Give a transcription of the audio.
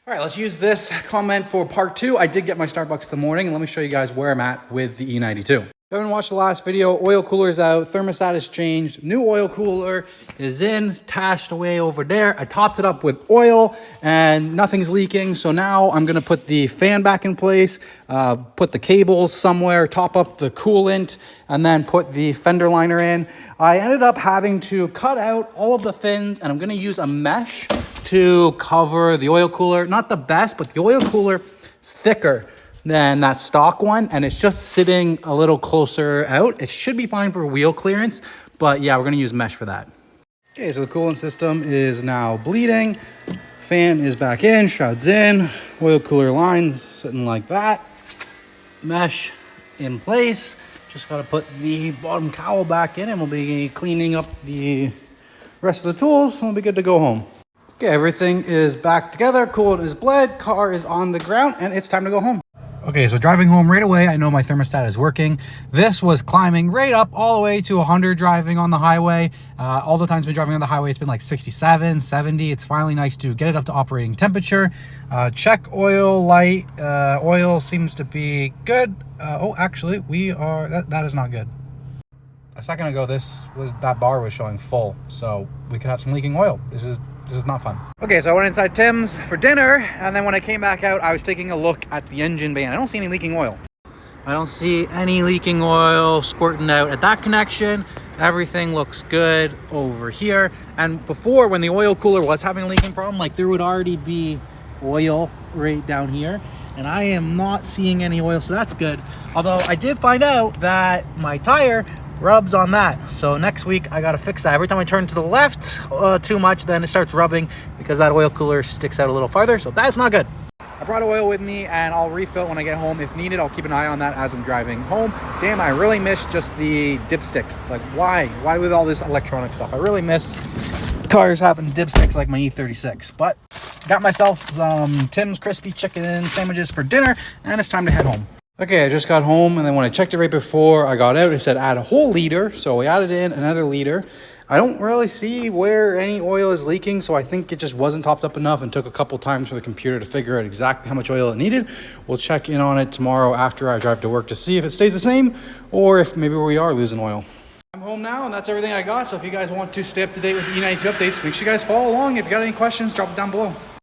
All right, let's use this comment for part 2. I did get my Starbucks in the morning, and let me show you guys where I'm at with the E92. If you haven't watched the last video, oil cooler's out, thermostat is changed, new oil cooler is in, tashed away over there. I topped it up with oil and nothing's leaking. So now I'm gonna put the fan back in place, put the cables somewhere, top up the coolant, and then put the fender liner in. I ended up having to cut out all of the fins, and I'm gonna use a mesh to cover the oil cooler. Not the best, but the oil cooler is thicker than that stock one, and it's just sitting a little closer out. It should be fine for wheel clearance, but yeah, we're gonna use mesh for that. Okay, so the coolant system is now bleeding. Fan is back in, shroud's in, oil cooler lines sitting like that. Mesh in place. Just gotta put the bottom cowl back in, and we'll be cleaning up the rest of the tools, and we'll be good to go home. Okay, everything is back together, coolant is bled, car is on the ground, and it's time to go home. Okay, so driving home right away, I know my thermostat is working. This was climbing right up all the way to 100 driving on the highway. All the times I've been driving on the highway, it's been like 67, 70. It's finally nice to get it up to operating temperature. Check oil light. Oil seems to be good. Oh, actually, that is not good. A second ago, that bar was showing full, so we could have some leaking oil. This is not fun. Okay, so I went inside Tim's for dinner, and then when I came back out, I was taking a look at the engine bay, and I don't see any leaking oil. I don't see any leaking oil squirting out at that connection. Everything looks good over here. And before, when the oil cooler was having a leaking problem, like there would already be oil right down here, and I am not seeing any oil, so that's good. Although I did find out that my tire rubs on that, so next week I gotta fix that. Every time I turn to the left too much, then it starts rubbing because that oil cooler sticks out a little farther, so that's not good. I brought oil with me, and I'll refill it when I get home if needed. I'll keep an eye on that as I'm driving home. Damn, I really miss just the dipsticks. Like, why with all this electronic stuff? I really miss cars having dipsticks like my E36. But got myself some Tim's crispy chicken sandwiches for dinner, and it's time to head home. Okay, I just got home, and then when I checked it right before I got out, it said add a whole liter. So we added in another liter. I don't really see where any oil is leaking, so I think it just wasn't topped up enough and took a couple times for the computer to figure out exactly how much oil it needed. We'll check in on it tomorrow after I drive to work to see if it stays the same or if maybe we are losing oil. I'm home now, and that's everything I got. So if you guys want to stay up to date with the E92 updates, make sure you guys follow along. If you got any questions, drop it down below.